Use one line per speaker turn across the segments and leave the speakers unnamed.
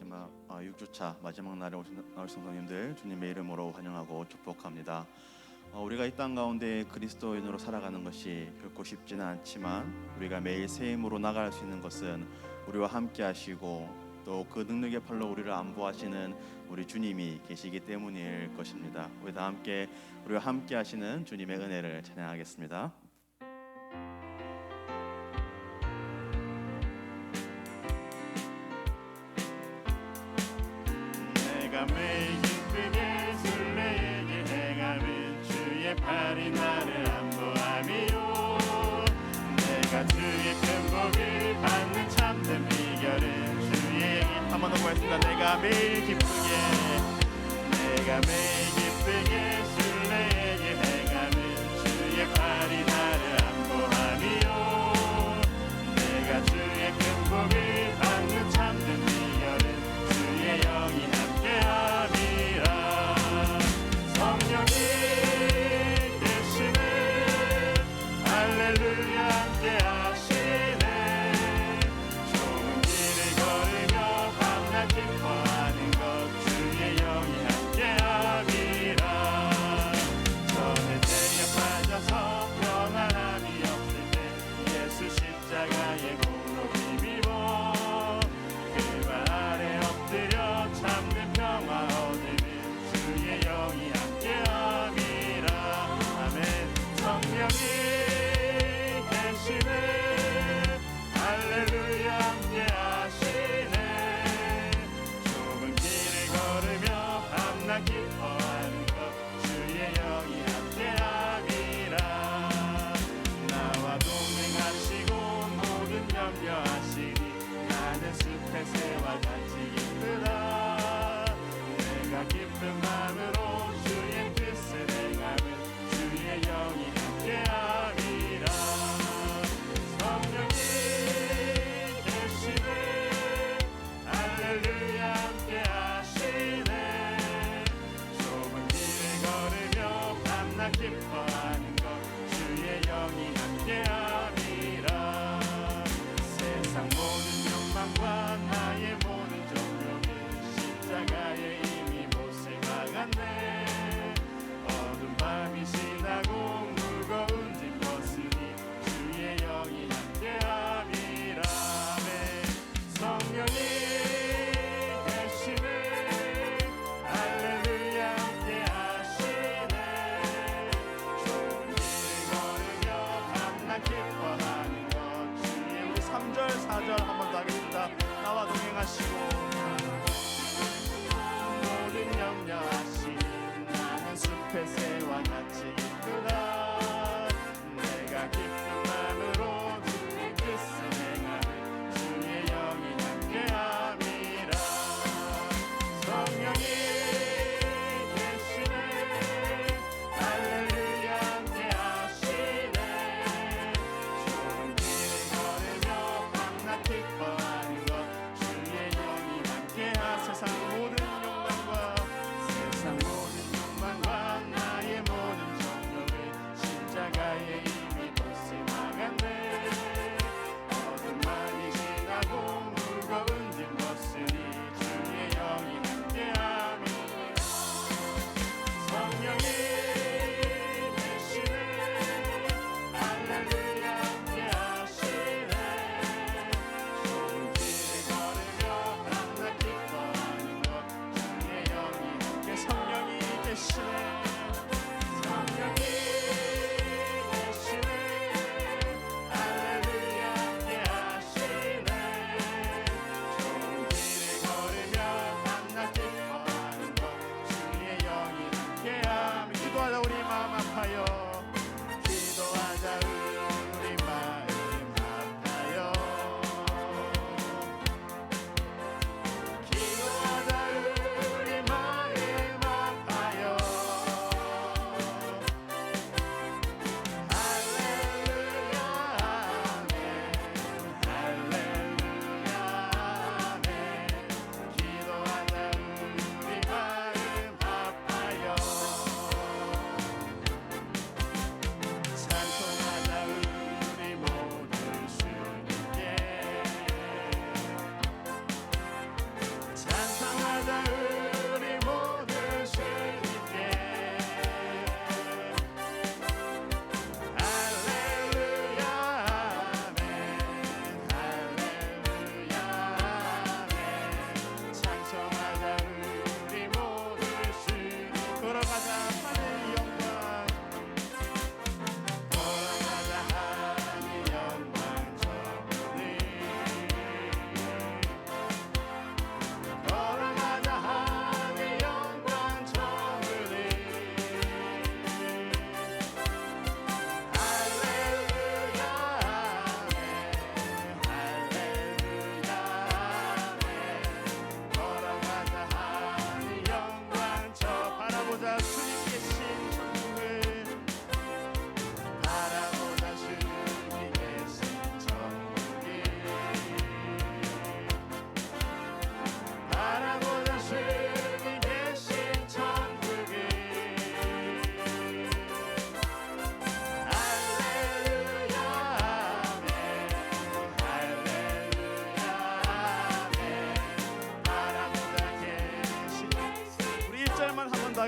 마지막 6주차 마지막 날에 오신 성도님들 주님의 이름으로 환영하고 축복합니다. 우리가 이 땅 가운데 그리스도인으로 살아가는 것이 결코 쉽지는 않지만 우리가 매일 새 힘으로 나갈 수 있는 것은 우리와 함께 하시고 또 그 능력의 팔로 우리를 안보하시는 우리 주님이 계시기 때문일 것입니다. 우리 다 함께 우리와 함께 하시는 주님의 은혜를 찬양하겠습니다. 내가 매일 기쁘게 술래에게 행함은 주의 팔이 나를 안보함이요 내가 주의 큰 복을 받는 참된 비결은 주의 한 번 더 보겠습니다. 내가 매일 기쁘게 술래에게 행함은 주의 팔이 나를 안보함이요 내가 주의 큰 복을 받는 참된 비결은 주의 영이 함께함이라 성령이 계시네 할렐루야 함께하시네 좋은 길을 걸으며 밤낮 기뻐하는 것 주의 영이 함께함이라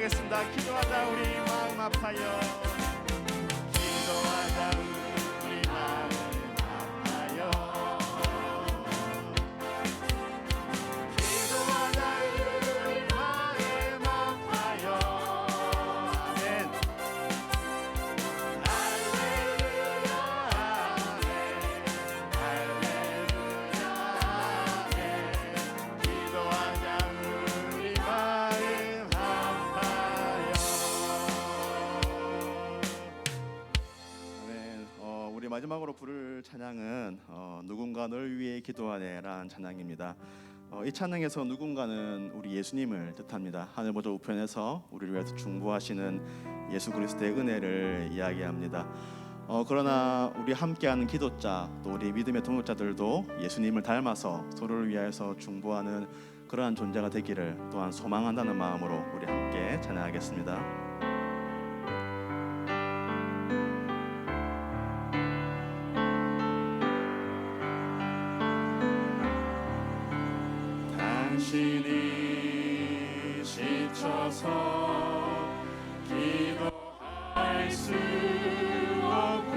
나가겠습니다. 기도하자 우리 마음 아파요. 기도하자 우리 마음 아파요. 기도하자 우리 마음 아파요. 아멘. 할렐루야 아멘. 할렐루야 아멘. 기도하자 우리 마음 아파요. 아멘. 우리 마지막으로 부를 찬양은 누군가 널 위해 기도하네라는 찬양입니다. 이 찬양에서 누군가는 우리 예수님을 뜻합니다. 하늘 보좌 우편에서 우리를 위해서 중보하시는 예수 그리스도의 은혜를 이야기합니다. 그러나 우리 함께하는 기도자 또 우리 믿음의 동역자들도 예수님을 닮아서 서로를 위하여서 중보하는 그러한 존재가 되기를 또한 소망한다는 마음으로 우리 함께 찬양하겠습니다. 당신이 지쳐서 기도할 수 없고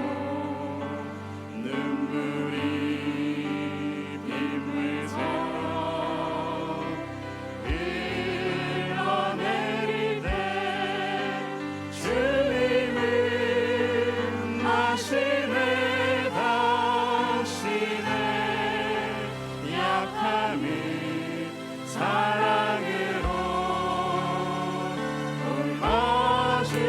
눈물이 빗물처럼 흘러내리되 주님은 마시네 당신의 약함이 사랑으로 돌봐주시네.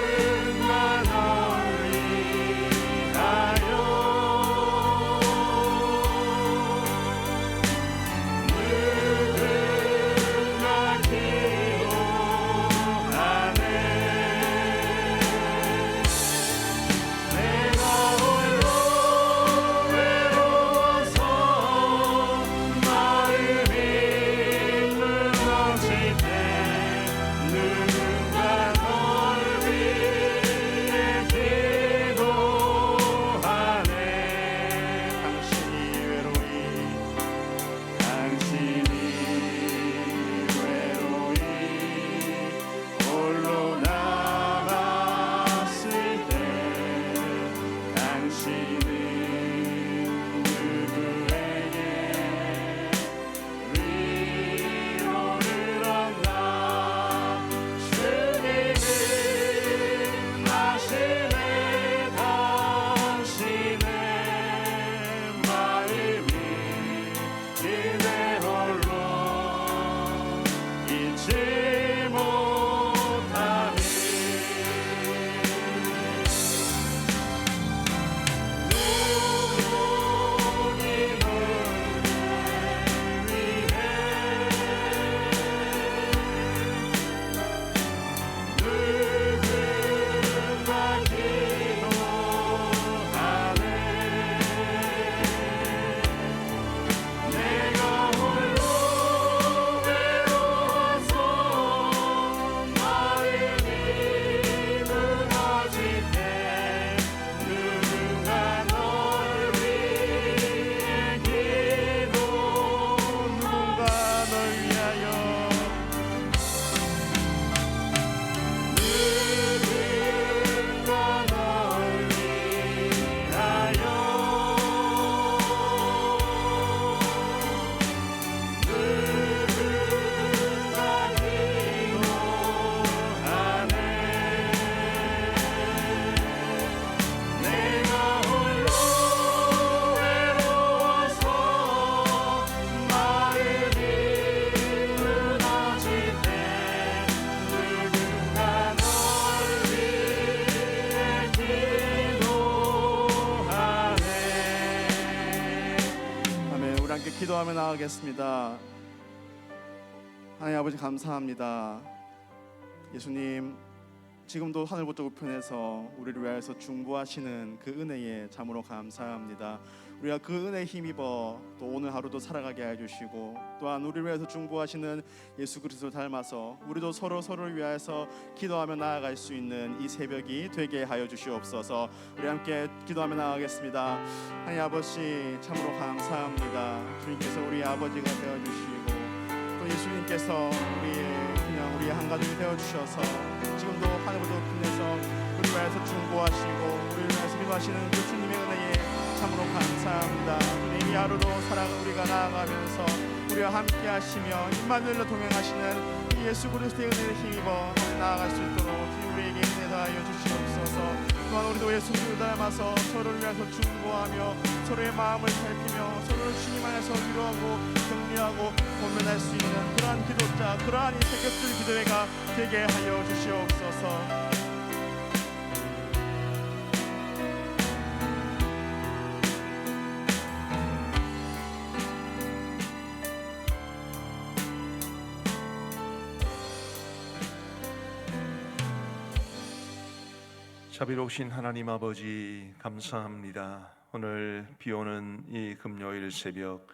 누군가 널 위하여 누군가 기도하네. 내가 홀로 외로워서 마음이 무너질 때 누군가 널 위해 기도하네. 당신이 외로이 홀로 남았을 때 당신은 누구에게 위로를 얻나. 주님은 마시네 당신의 마음이 그대 홀로 잊지 못하니. 기도하며 나아가겠습니다. 하나님 아버지 감사합니다. 예수님, 지금도 하늘부터 우편에서 우리를 위하여서 중보하시는 그 은혜에 참으로 감사합니다. 우리가 그 은혜에 힘입어 또 오늘 하루도 살아가게 해주시고, 또한 우리를 위해서 중보하시는 예수 그리스도를 닮아서 우리도 서로를 위하여서 기도하며 나아갈 수 있는 이 새벽이 되게 하여 주시옵소서. 우리 함께 기도하며 나아가겠습니다. 하나님 아버지, 참으로 감사합니다. 주님께서 우리 아버지가 되어주시고 또 예수님께서 우리의 한 가족이 되어주셔서 지금도 하늘부터 빛내서 우리를 위해서 중보하시고 우리를 위해서 기도하시는 그 주님의 은혜에 참으로 감사합니다. 주님, 이 하루도 우리가 나아가면서 우리와 함께 하시며 임마누엘로 동행하시는 이 예수 그리스도의 은혜를 힘입어 나아갈 수 있도록 주님 우리에게 은혜 다하여 주시옵소서. 또한 우리도 예수 그리스도를 닮아서 서로를 위해서 중보하며 서로의 마음을 살피며 서로를 주님 안에서 위로하고 격려하고 권면할 수 있는 그러한 기도자, 그러한 이 새벽들 기도회가 되게 하여 주시옵소서.
자비로우신 하나님 아버지, 감사합니다. 오늘 비오는 이 금요일 새벽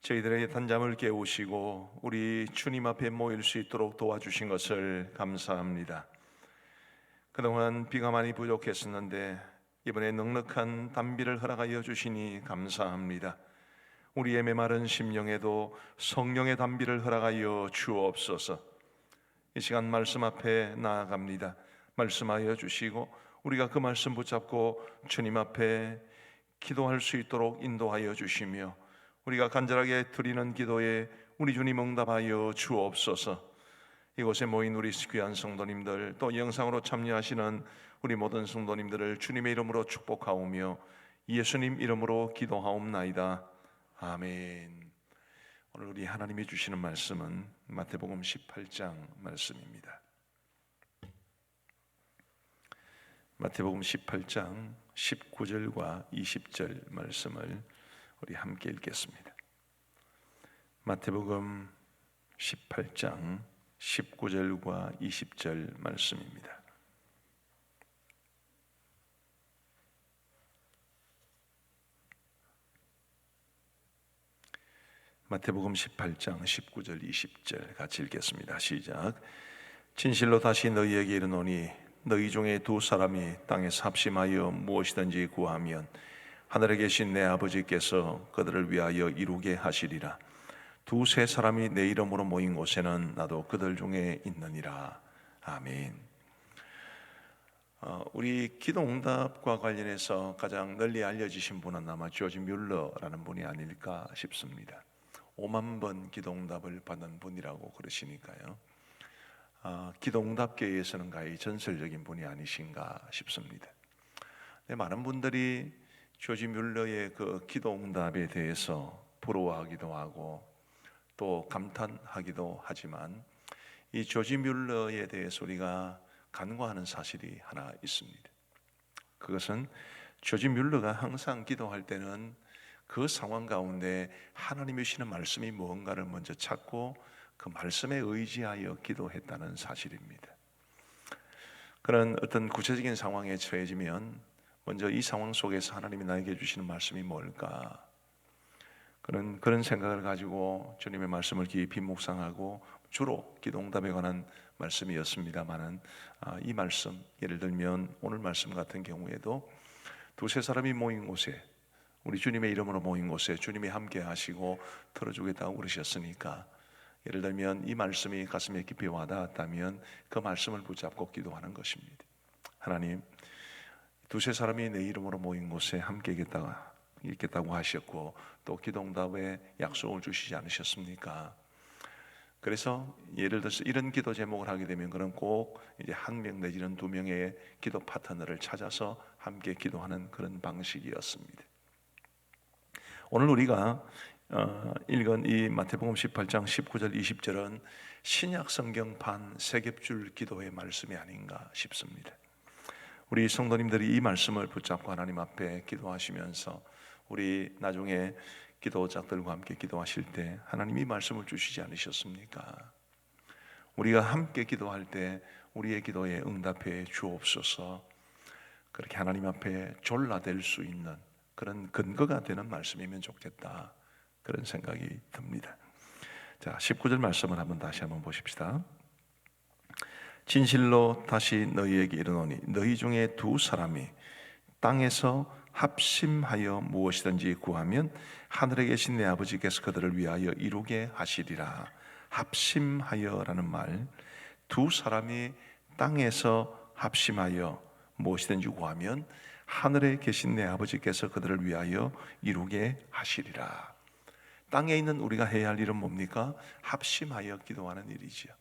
저희들의 단잠을 깨우시고 우리 주님 앞에 모일 수 있도록 도와주신 것을 감사합니다. 그동안 비가 많이 부족했었는데 이번에 넉넉한 단비를 허락하여 주시니 감사합니다. 우리의 메마른 심령에도 성령의 단비를 허락하여 주옵소서. 이 시간 말씀 앞에 나아갑니다. 말씀하여 주시고 우리가 그 말씀 붙잡고 주님 앞에 기도할 수 있도록 인도하여 주시며 우리가 간절하게 드리는 기도에 우리 주님 응답하여 주옵소서. 이곳에 모인 우리 귀한 성도님들, 또 영상으로 참여하시는 우리 모든 성도님들을 주님의 이름으로 축복하오며 예수님 이름으로 기도하옵나이다. 아멘. 오늘 우리 하나님이 주시는 말씀은 마태복음 18장 말씀입니다. 마태복음 18장 19절과 20절 말씀을 우리 함께 읽겠습니다. 마태복음 18장 19절과 20절 말씀입니다. 마태복음 18장 19절 20절 같이 읽겠습니다. 시작. 진실로 다시 너희에게 이르노니 너희 중에 두 사람이 땅에서 합심하여 무엇이든지 구하면 하늘에 계신 내 아버지께서 그들을 위하여 이루게 하시리라. 두세 사람이 내 이름으로 모인 곳에는 나도 그들 중에 있느니라. 아멘. 우리 기도응답과 관련해서 가장 널리 알려지신 분은 아마 조지 뮬러라는 분이 아닐까 싶습니다. 5만 번 기도응답을 받은 분이라고 그러시니까요. 기도응답계에서는 가히 전설적인 분이 아니신가 싶습니다. 많은 분들이 조지 뮬러의 그 기도응답에 대해서 부러워하기도 하고 또 감탄하기도 하지만 이 조지 뮬러에 대해서 우리가 간과하는 사실이 하나 있습니다. 그것은 조지 뮬러가 항상 기도할 때는 그 상황 가운데 하나님이 주시는 말씀이 무언가를 먼저 찾고 그 말씀에 의지하여 기도했다는 사실입니다. 그런 어떤 구체적인 상황에 처해지면 먼저 이 상황 속에서 하나님이 나에게 주시는 말씀이 뭘까? 그런 생각을 가지고 주님의 말씀을 깊이 묵상하고 주로 기도응답에 관한 말씀이었습니다만은 이 말씀, 예를 들면 오늘 말씀 같은 경우에도 두세 사람이 모인 곳에, 우리 주님의 이름으로 모인 곳에 주님이 함께 하시고 들어주겠다고 그러셨으니까, 예를 들면 이 말씀이 가슴에 깊이 와닿았다면 그 말씀을 붙잡고 기도하는 것입니다. 하나님, 두세 사람이 내 이름으로 모인 곳에 함께 있겠다고 하셨고 또 기도응답에 약속을 주시지 않으셨습니까? 그래서 예를 들어서 이런 기도 제목을 하게 되면 그럼 꼭 이제 한 명 내지는 두 명의 기도 파트너를 찾아서 함께 기도하는 그런 방식이었습니다. 오늘 우리가 읽은 이 마태복음 18장 19절 20절은 신약 성경 반 세겹줄 기도의 말씀이 아닌가 싶습니다. 우리 성도님들이 이 말씀을 붙잡고 하나님 앞에 기도하시면서 우리 나중에 기도자들과 함께 기도하실 때 하나님이 말씀을 주시지 않으셨습니까? 우리가 함께 기도할 때 우리의 기도에 응답해 주옵소서. 그렇게 하나님 앞에 졸라댈 수 있는 그런 근거가 되는 말씀이면 좋겠다, 그런 생각이 듭니다. 자, 19절 말씀을 다시 한번 보십시다. 진실로 다시 너희에게 이르노니 너희 중에 두 사람이 땅에서 합심하여 무엇이든지 구하면 하늘에 계신 내 아버지께서 그들을 위하여 이루게 하시리라. 합심하여라는 말, 두 사람이 땅에서 합심하여 무엇이든지 구하면 하늘에 계신 내 아버지께서 그들을 위하여 이루게 하시리라. 땅에 있는 우리가 해야 할 일은 뭡니까? 합심하여 기도하는 일이지요.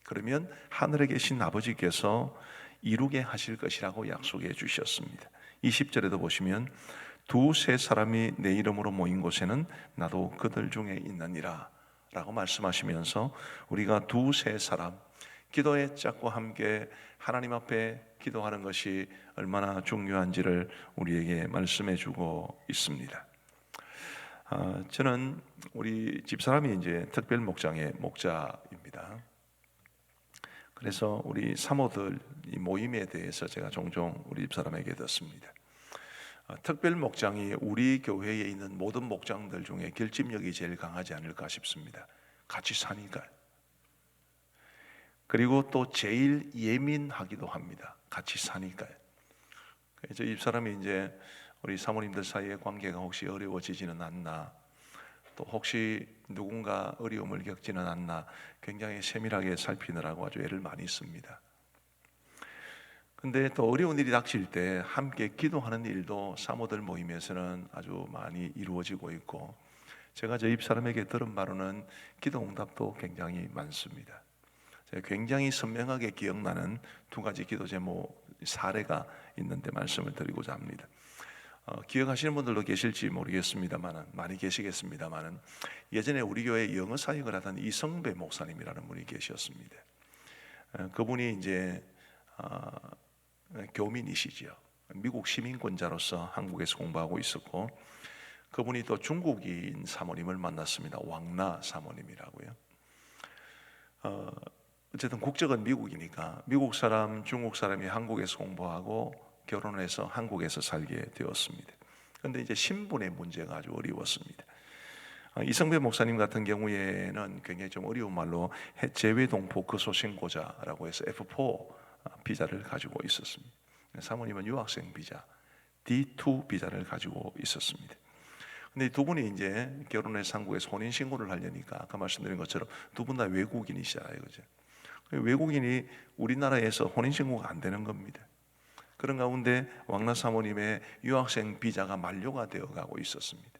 그러면 하늘에 계신 아버지께서 이루게 하실 것이라고 약속해 주셨습니다. 20절에도 보시면 두세 사람이 내 이름으로 모인 곳에는 나도 그들 중에 있느니라 라고 말씀하시면서 우리가 두세 사람, 기도의 짝과 함께 하나님 앞에 기도하는 것이 얼마나 중요한지를 우리에게 말씀해 주고 있습니다. 저는 우리 집사람이 이제 특별 목장의 목자입니다. 그래서 우리 사모들 이 모임에 대해서 제가 종종 우리 집사람에게 듣습니다. 특별 목장이 우리 교회에 있는 모든 목장들 중에 결집력이 제일 강하지 않을까 싶습니다. 같이 사니까요. 그리고 또 제일 예민하기도 합니다. 같이 사니까요. 그래서 이 사람이 이제 우리 사모님들 사이의 관계가 혹시 어려워지지는 않나, 또 혹시 누군가 어려움을 겪지는 않나 굉장히 세밀하게 살피느라고 아주 애를 많이 씁니다. 근데 또 어려운 일이 닥칠 때 함께 기도하는 일도 사모들 모임에서는 아주 많이 이루어지고 있고, 제가 저 입사람에게 들은 바로는 기도 응답도 굉장히 많습니다. 제가 굉장히 선명하게 기억나는 두 가지 기도 제목 사례가 있는데 말씀을 드리고자 합니다. 기억하시는 분들도 계실지 모르겠습니다만, 많이 계시겠습니다만, 예전에 우리 교회 영어 사역을 하던 이성배 목사님이라는 분이 계셨습니다. 그분이 이제 교민이시죠. 미국 시민권자로서 한국에서 공부하고 있었고, 그분이 또 중국인 사모님을 만났습니다. 왕나 사모님이라고요. 어쨌든 국적은 미국이니까 미국 사람, 중국 사람이 한국에서 공부하고 결혼해서 한국에서 살게 되었습니다. 그런데 이제 신분의 문제가 아주 어려웠습니다. 이성배 목사님 같은 경우에는 굉장히 좀 어려운 말로 재외동포 거소신고자라고 해서 F4 비자를 가지고 있었습니다. 사모님은 유학생 비자 D2 비자를 가지고 있었습니다. 근데 두 분이 이제 결혼해서 한국에서 혼인 신고를 하려니까 아까 말씀드린 것처럼 두 분 다 외국인이시잖아요, 그죠? 외국인이 우리나라에서 혼인 신고가 안 되는 겁니다. 그런 가운데 왕나 사모님의 유학생 비자가 만료가 되어 가고 있었습니다.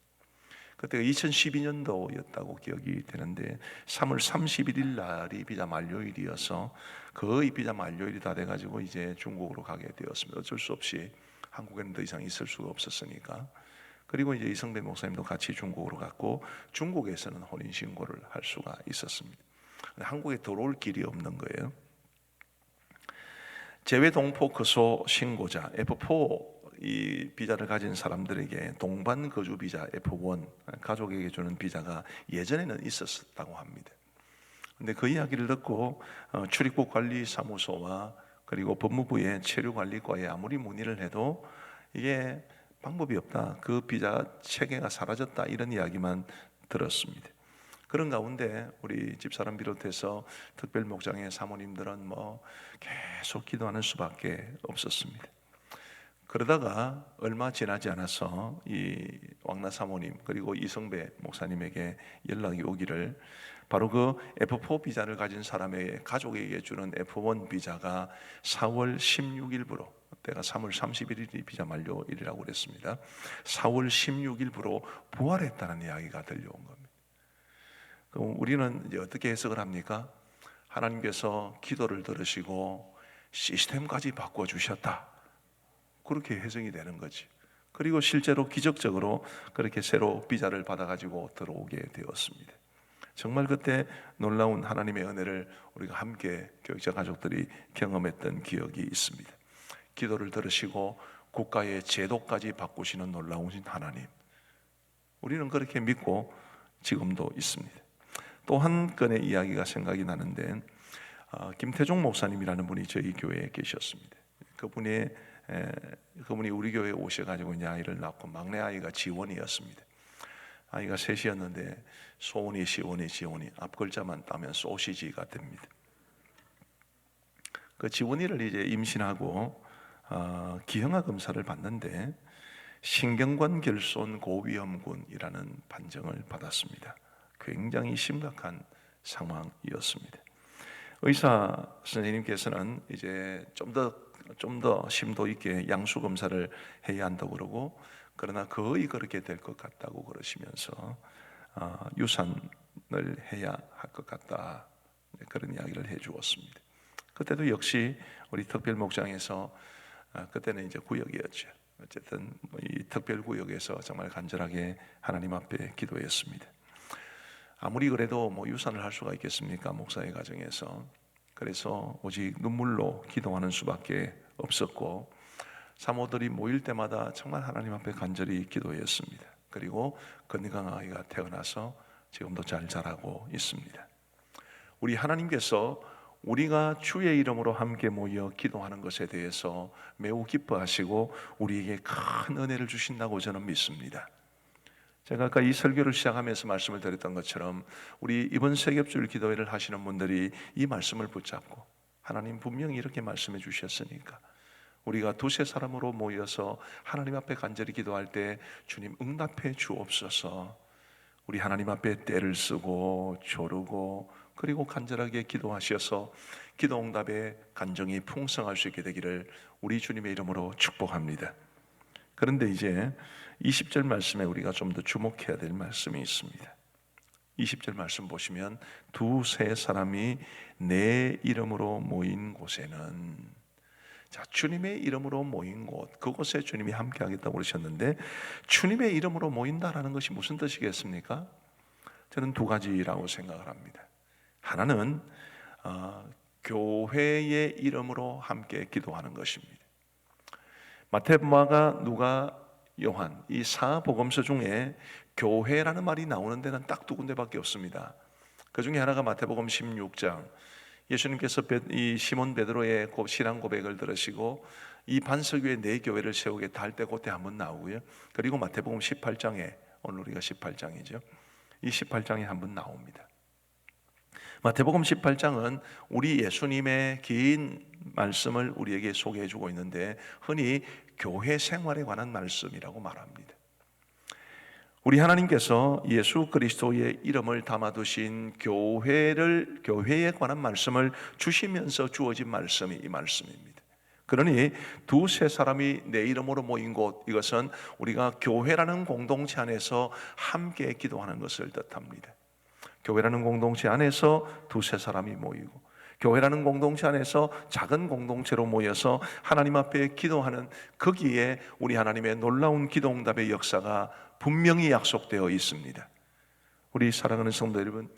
그때가 2012년도였다고 기억이 되는데 3월 31일 날이 비자 만료일이어서 거의 비자 만료일이 다 돼가지고 이제 중국으로 가게 되었습니다. 어쩔 수 없이 한국에는 더 이상 있을 수가 없었으니까. 그리고 이제 이성배 목사님도 같이 중국으로 갔고, 중국에서는 혼인 신고를 할 수가 있었습니다. 한국에 들어올 길이 없는 거예요. 재외동포 거소 신고자 F4 이 비자를 가진 사람들에게 동반 거주 비자 F1 가족에게 주는 비자가 예전에는 있었다고 합니다. 근데 그 이야기를 듣고 출입국 관리 사무소와 그리고 법무부의 체류관리과에 아무리 문의를 해도 이게 방법이 없다, 그 비자 체계가 사라졌다, 이런 이야기만 들었습니다. 그런 가운데 우리 집사람 비롯해서 특별 목장의 사모님들은 계속 기도하는 수밖에 없었습니다. 그러다가 얼마 지나지 않아서 이 왕나 사모님 그리고 이성배 목사님에게 연락이 오기를, 바로 그 F4 비자를 가진 사람의 가족에게 주는 F1 비자가 4월 16일부로, 때가 3월 31일이 비자 만료일이라고 그랬습니다. 4월 16일부로 부활했다는 이야기가 들려온 겁니다. 그럼 우리는 이제 어떻게 해석을 합니까? 하나님께서 기도를 들으시고 시스템까지 바꿔주셨다, 그렇게 해석이 되는 거지. 그리고 실제로 기적적으로 그렇게 새로 비자를 받아가지고 들어오게 되었습니다. 정말 그때 놀라운 하나님의 은혜를 우리가 함께 교육자 가족들이 경험했던 기억이 있습니다. 기도를 들으시고 국가의 제도까지 바꾸시는 놀라우신 하나님, 우리는 그렇게 믿고 지금도 있습니다. 또 한 건의 이야기가 생각이 나는데, 김태종 목사님이라는 분이 저희 교회에 계셨습니다. 그분이 우리 교회에 오셔가지고 이제 아이를 낳고 막내 아이가 지원이었습니다. 아이가 셋이었는데 소원이 지원이 앞글자만 따면 소시지가 됩니다. 그 지원이를 이제 임신하고 기형아 검사를 받는데 신경관 결손 고위험군이라는 판정을 받았습니다. 굉장히 심각한 상황이었습니다. 의사 선생님께서는 이제 좀 더 심도 있게 양수 검사를 해야 한다고 그러고, 그러나 거의 그렇게 될 것 같다고 그러시면서 유산을 해야 할 것 같다, 그런 이야기를 해주었습니다. 그때도 역시 우리 특별 목장에서 그때는 이제 구역이었죠. 어쨌든 이 특별 구역에서 정말 간절하게 하나님 앞에 기도했습니다. 아무리 그래도 뭐 유산을 할 수가 있겠습니까? 목사의 가정에서. 그래서 오직 눈물로 기도하는 수밖에 없었고, 사모들이 모일 때마다 정말 하나님 앞에 간절히 기도했습니다. 그리고 건강한 아이가 태어나서 지금도 잘 자라고 있습니다. 우리 하나님께서 우리가 주의 이름으로 함께 모여 기도하는 것에 대해서 매우 기뻐하시고 우리에게 큰 은혜를 주신다고 저는 믿습니다. 제가 아까 이 설교를 시작하면서 말씀을 드렸던 것처럼 우리 이번 세겹줄 기도회를 하시는 분들이 이 말씀을 붙잡고, 하나님 분명히 이렇게 말씀해 주셨으니까 우리가 두세 사람으로 모여서 하나님 앞에 간절히 기도할 때 주님 응답해 주옵소서. 우리 하나님 앞에 때를 쓰고 조르고 그리고 간절하게 기도하셔서 기도 응답의 간정이 풍성할 수 있게 되기를 우리 주님의 이름으로 축복합니다. 그런데 이제 20절 말씀에 우리가 좀 더 주목해야 될 말씀이 있습니다. 20절 말씀 보시면 두세 사람이 내 이름으로 모인 곳에는, 자, 주님의 이름으로 모인 곳, 그곳에 주님이 함께 하겠다고 그러셨는데, 주님의 이름으로 모인다라는 것이 무슨 뜻이겠습니까? 저는 두 가지라고 생각을 합니다. 하나는 교회의 이름으로 함께 기도하는 것입니다. 마태, 마가, 누가, 요한 이 사복음서 중에 교회라는 말이 나오는 데는 딱 두 군데밖에 없습니다. 그 중에 하나가 마태복음 16장, 예수님께서 이 시몬 베드로의 신앙 고백을 들으시고 이 반석 위에 내 교회를 세우겠다 할 때 그때 한번 나오고요. 그리고 마태복음 18장에, 오늘 우리가 18장이죠. 이 18장에 한번 나옵니다. 마태복음 18장은 우리 예수님의 긴 말씀을 우리에게 소개해 주고 있는데 흔히 교회 생활에 관한 말씀이라고 말합니다. 우리 하나님께서 예수 그리스도의 이름을 담아두신 교회에 관한 말씀을 주시면서 주어진 말씀이 이 말씀입니다. 그러니 두세 사람이 내 이름으로 모인 곳, 이것은 우리가 교회라는 공동체 안에서 함께 기도하는 것을 뜻합니다. 교회라는 공동체 안에서 두세 사람이 모이고, 교회라는 공동체 안에서 작은 공동체로 모여서 하나님 앞에 기도하는, 거기에 우리 하나님의 놀라운 기도응답의 역사가 분명히 약속되어 있습니다. 우리 사랑하는 성도 여러분,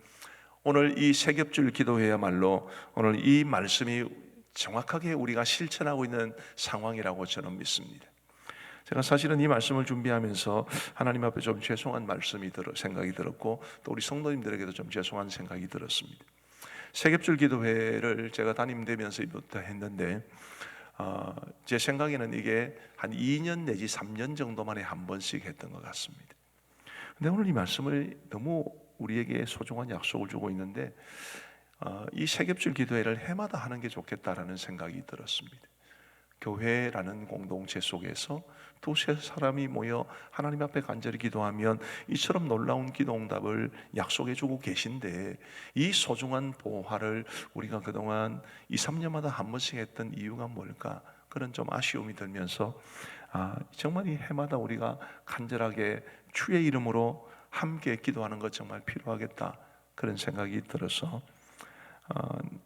오늘 이 세겹줄 기도회야말로 오늘 이 말씀이 정확하게 우리가 실천하고 있는 상황이라고 저는 믿습니다. 제가 사실은 이 말씀을 준비하면서 하나님 앞에 좀 죄송한 말씀이 생각이 들었고, 또 우리 성도님들에게도 좀 죄송한 생각이 들었습니다. 세겹줄 기도회를 제가 담임되면서부터 했는데 제 생각에는 이게 한 2년 내지 3년 정도 만에 한 번씩 했던 것 같습니다. 근데 오늘 이 말씀을 너무 우리에게 소중한 약속을 주고 있는데 이 세겹줄 기도회를 해마다 하는 게 좋겠다라는 생각이 들었습니다. 교회라는 공동체 속에서 두세 사람이 모여 하나님 앞에 간절히 기도하면 이처럼 놀라운 기도응답을 약속해 주고 계신데, 이 소중한 보화를 우리가 그동안 2, 3년마다 한 번씩 했던 이유가 뭘까? 그런 좀 아쉬움이 들면서 정말 이 해마다 우리가 간절하게 주의 이름으로 함께 기도하는 것 정말 필요하겠다, 그런 생각이 들어서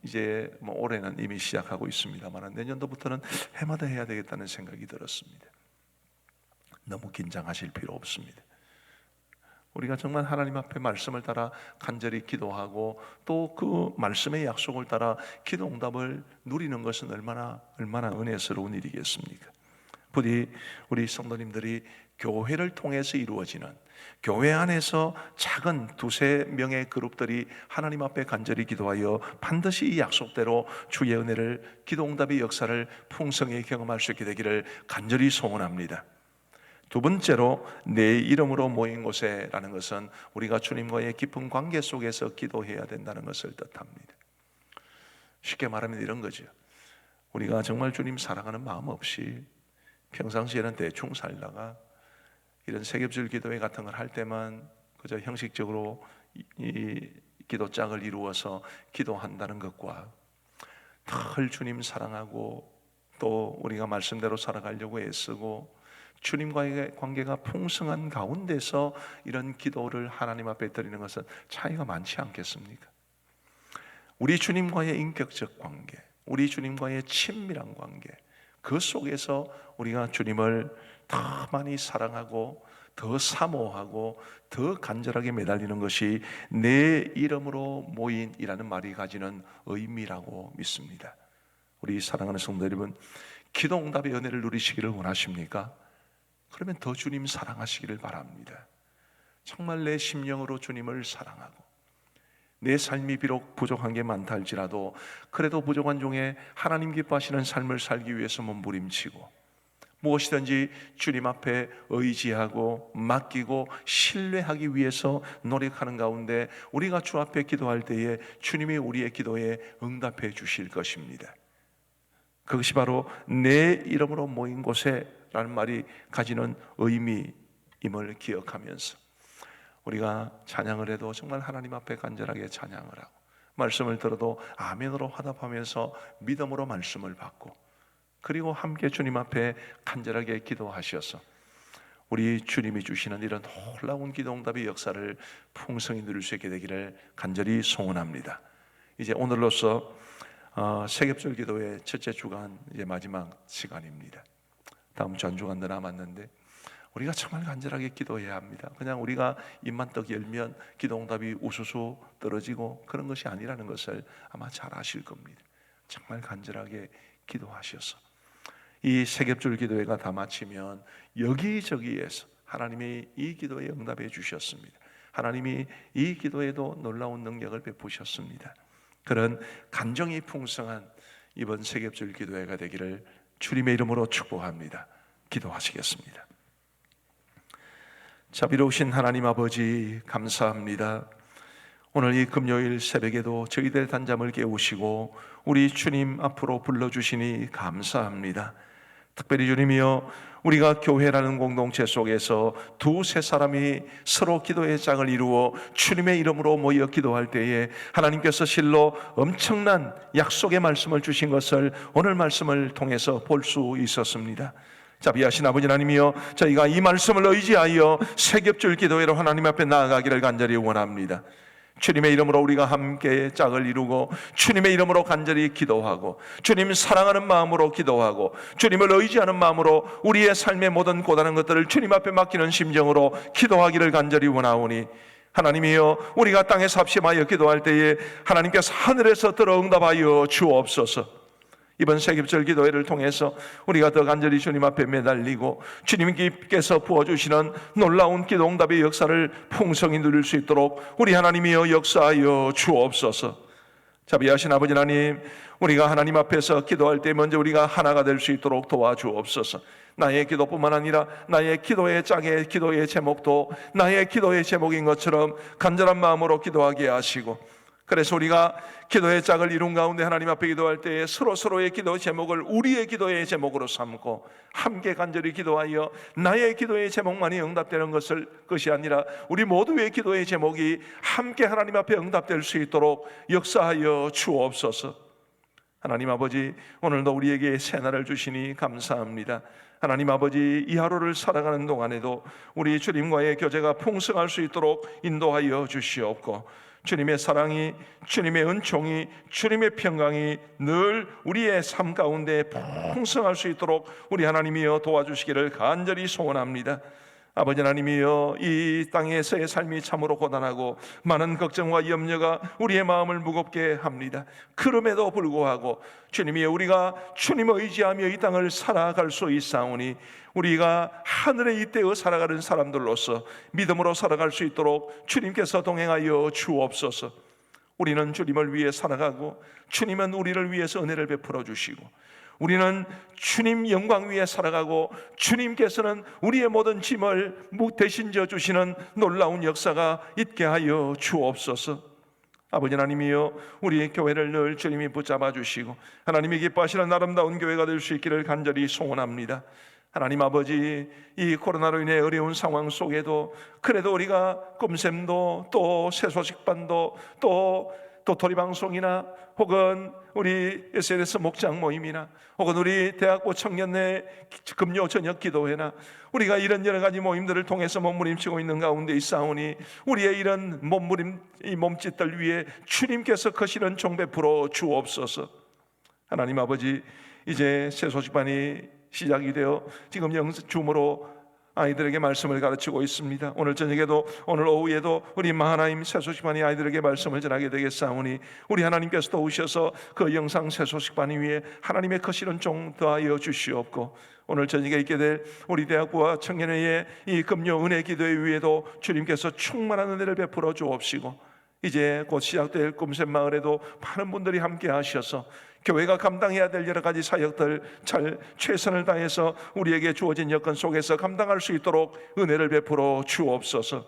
이제 뭐 올해는 이미 시작하고 있습니다만 내년도부터는 해마다 해야 되겠다는 생각이 들었습니다. 너무 긴장하실 필요 없습니다. 우리가 정말 하나님 앞에 말씀을 따라 간절히 기도하고 또 그 말씀의 약속을 따라 기도 응답을 누리는 것은 얼마나 은혜스러운 일이겠습니까? 부디 우리 성도님들이 교회를 통해서 이루어지는, 교회 안에서 작은 두세 명의 그룹들이 하나님 앞에 간절히 기도하여 반드시 이 약속대로 주의 은혜를, 기도응답의 역사를 풍성히 경험할 수 있게 되기를 간절히 소원합니다. 두 번째로, 내 이름으로 모인 곳에라는 것은 우리가 주님과의 깊은 관계 속에서 기도해야 된다는 것을 뜻합니다. 쉽게 말하면 이런 거죠. 우리가 정말 주님 사랑하는 마음 없이 평상시에는 대충 살다가 이런 세겹줄 기도회 같은 걸 할 때만 그저 형식적으로 이 기도짝을 이루어서 기도한다는 것과, 늘 주님 사랑하고 또 우리가 말씀대로 살아가려고 애쓰고 주님과의 관계가 풍성한 가운데서 이런 기도를 하나님 앞에 드리는 것은 차이가 많지 않겠습니까? 우리 주님과의 인격적 관계, 우리 주님과의 친밀한 관계, 그 속에서 우리가 주님을 더 많이 사랑하고 더 사모하고 더 간절하게 매달리는 것이 내 이름으로 모인이라는 말이 가지는 의미라고 믿습니다. 우리 사랑하는 성도 여러분, 기도응답의 은혜를 누리시기를 원하십니까? 그러면 더 주님 사랑하시기를 바랍니다. 정말 내 심령으로 주님을 사랑하고, 내 삶이 비록 부족한 게 많다 할지라도 그래도 부족한 중에 하나님 기뻐하시는 삶을 살기 위해서 몸부림치고, 무엇이든지 주님 앞에 의지하고 맡기고 신뢰하기 위해서 노력하는 가운데 우리가 주 앞에 기도할 때에 주님이 우리의 기도에 응답해 주실 것입니다. 그것이 바로 내 이름으로 모인 곳에 라는 말이 가지는 의미임을 기억하면서 우리가 찬양을 해도 정말 하나님 앞에 간절하게 찬양을 하고, 말씀을 들어도 아멘으로 화답하면서 믿음으로 말씀을 받고, 그리고 함께 주님 앞에 간절하게 기도하셔서 우리 주님이 주시는 이런 놀라운 기도응답의 역사를 풍성히 누릴 수 있게 되기를 간절히 소원합니다. 이제 오늘로써 세겹절 기도의 첫째 주간 이제 마지막 시간입니다. 다음 주 한 주간 더 남았는데 우리가 정말 간절하게 기도해야 합니다. 그냥 우리가 입만 떡 열면 기도응답이 우수수 떨어지고 그런 것이 아니라는 것을 아마 잘 아실 겁니다. 정말 간절하게 기도하셔서 이 세겹줄 기도회가 다 마치면 여기저기에서 하나님이 이 기도에 응답해 주셨습니다. 하나님이 이 기도에도 놀라운 능력을 베푸셨습니다. 그런 간정이 풍성한 이번 세겹줄 기도회가 되기를 주님의 이름으로 축복합니다. 기도하시겠습니다. 자비로우신 하나님 아버지, 감사합니다. 오늘 이 금요일 새벽에도 저희들 단잠을 깨우시고 우리 주님 앞으로 불러주시니 감사합니다. 특별히 주님이여, 우리가 교회라는 공동체 속에서 두세 사람이 서로 기도의 짝을 이루어 주님의 이름으로 모여 기도할 때에 하나님께서 실로 엄청난 약속의 말씀을 주신 것을 오늘 말씀을 통해서 볼 수 있었습니다. 자비하신 아버지 하나님이여, 저희가 이 말씀을 의지하여 세겹줄 기도회로 하나님 앞에 나아가기를 간절히 원합니다. 주님의 이름으로 우리가 함께 짝을 이루고 주님의 이름으로 간절히 기도하고 주님 사랑하는 마음으로 기도하고 주님을 의지하는 마음으로 우리의 삶의 모든 고단한 것들을 주님 앞에 맡기는 심정으로 기도하기를 간절히 원하오니, 하나님이여, 우리가 땅에서 합심하여 기도할 때에 하나님께서 하늘에서 들어 응답하여 주옵소서. 이번 세겹절 기도회를 통해서 우리가 더 간절히 주님 앞에 매달리고 주님께서 부어주시는 놀라운 기도응답의 역사를 풍성히 누릴 수 있도록 우리 하나님이여 역사하여 주옵소서. 자비하신 아버지 하나님, 우리가 하나님 앞에서 기도할 때 먼저 우리가 하나가 될 수 있도록 도와주옵소서. 나의 기도뿐만 아니라 나의 기도의 짝의 기도의 제목도 나의 기도의 제목인 것처럼 간절한 마음으로 기도하게 하시고, 그래서 우리가 기도의 짝을 이룬 가운데 하나님 앞에 기도할 때에 서로의 기도 제목을 우리의 기도의 제목으로 삼고 함께 간절히 기도하여 나의 기도의 제목만이 응답되는 것이 아니라 우리 모두의 기도의 제목이 함께 하나님 앞에 응답될 수 있도록 역사하여 주옵소서. 하나님 아버지, 오늘도 우리에게 새날을 주시니 감사합니다. 하나님 아버지, 이 하루를 살아가는 동안에도 우리 주님과의 교제가 풍성할 수 있도록 인도하여 주시옵고, 주님의 사랑이, 주님의 은총이, 주님의 평강이 늘 우리의 삶 가운데 풍성할 수 있도록 우리 하나님이여 도와주시기를 간절히 소원합니다. 아버지 하나님이여, 이 땅에서의 삶이 참으로 고단하고 많은 걱정과 염려가 우리의 마음을 무겁게 합니다. 그럼에도 불구하고 주님이여, 우리가 주님 의지하며 이 땅을 살아갈 수 있사오니 우리가 하늘에 잇대어 살아가는 사람들로서 믿음으로 살아갈 수 있도록 주님께서 동행하여 주옵소서. 우리는 주님을 위해 살아가고 주님은 우리를 위해서 은혜를 베풀어 주시고, 우리는 주님 영광 위에 살아가고 주님께서는 우리의 모든 짐을 대신 져 주시는 놀라운 역사가 있게 하여 주옵소서. 아버지 하나님이여, 우리의 교회를 늘 주님이 붙잡아 주시고 하나님이 기뻐하시는 아름다운 교회가 될 수 있기를 간절히 소원합니다. 하나님 아버지, 이 코로나로 인해 어려운 상황 속에도 그래도 우리가 꿈샘도 또 새소식반도 또 도토리 방송이나 혹은 우리 SNS 목장 모임이나 혹은 우리 대학교 청년회 금요 저녁 기도회나 우리가 이런 여러 가지 모임들을 통해서 몸부림치고 있는 가운데 있사오니 우리의 이런 이 몸짓들 위에 주님께서 거시는 종 베풀어 주옵소서. 하나님 아버지, 이제 새소식반이 시작이 되어 지금 줌으로 아이들에게 말씀을 가르치고 있습니다. 오늘 저녁에도 오늘 오후에도 우리 마하나임 새소식반이 아이들에게 말씀을 전하게 되겠사오니 우리 하나님께서 도우셔서 그 영상 새소식반 위에 하나님의 거시는 종 더하여 주시옵고, 오늘 저녁에 있게 될 우리 대학부와 청년회의 이 금요 은혜 기도회 위에도 주님께서 충만한 은혜를 베풀어 주옵시고, 이제 곧 시작될 꿈샘 마을에도 많은 분들이 함께 하셔서 교회가 감당해야 될 여러 가지 사역들 잘 최선을 다해서 우리에게 주어진 여건 속에서 감당할 수 있도록 은혜를 베풀어 주옵소서.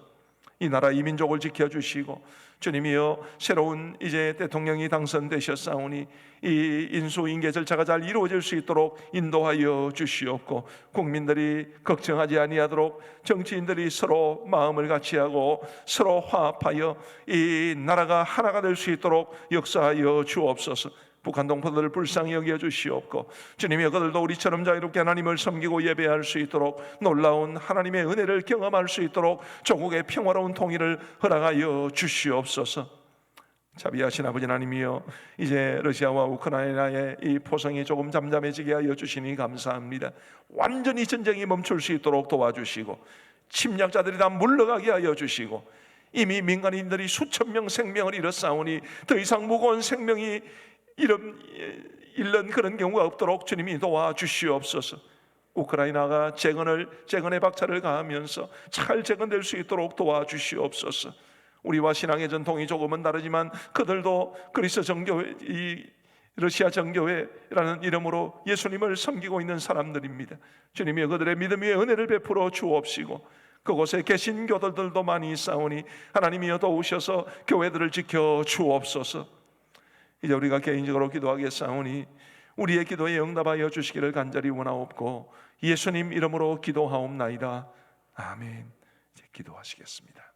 이 나라 이 민족을 지켜주시고, 주님이여, 새로운 이제 대통령이 당선되셨사오니 이 인수인계 절차가 잘 이루어질 수 있도록 인도하여 주시옵고, 국민들이 걱정하지 아니하도록 정치인들이 서로 마음을 같이하고 서로 화합하여 이 나라가 하나가 될 수 있도록 역사하여 주옵소서. 북한 동포들을 불쌍히 여겨 주시옵고, 주님이여, 그들도 우리처럼 자유롭게 하나님을 섬기고 예배할 수 있도록 놀라운 하나님의 은혜를 경험할 수 있도록 조국의 평화로운 통일을 허락하여 주시옵소서. 자비하신 아버지 하나님이여, 이제 러시아와 우크라이나의 이 포성이 조금 잠잠해지게 하여 주시니 감사합니다. 완전히 전쟁이 멈출 수 있도록 도와주시고, 침략자들이 다 물러가게 하여 주시고, 이미 민간인들이 수천 명 생명을 잃었사오니 더 이상 무거운 생명이 잃는 그런 경우가 없도록 주님이 도와주시옵소서. 우크라이나가 재건의 박차를 가하면서 잘 재건될 수 있도록 도와주시옵소서. 우리와 신앙의 전통이 조금은 다르지만 그들도 그리스도 정교회, 이 러시아 정교회라는 이름으로 예수님을 섬기고 있는 사람들입니다. 주님이 그들의 믿음 위에 은혜를 베풀어 주옵시고, 그곳에 계신 교도들도 많이 있사오니 하나님이여 도우셔서 교회들을 지켜 주옵소서. 이제 우리가 개인적으로 기도하겠사오니 우리의 기도에 응답하여 주시기를 간절히 원하옵고 예수님 이름으로 기도하옵나이다. 아멘. 이제 기도하시겠습니다.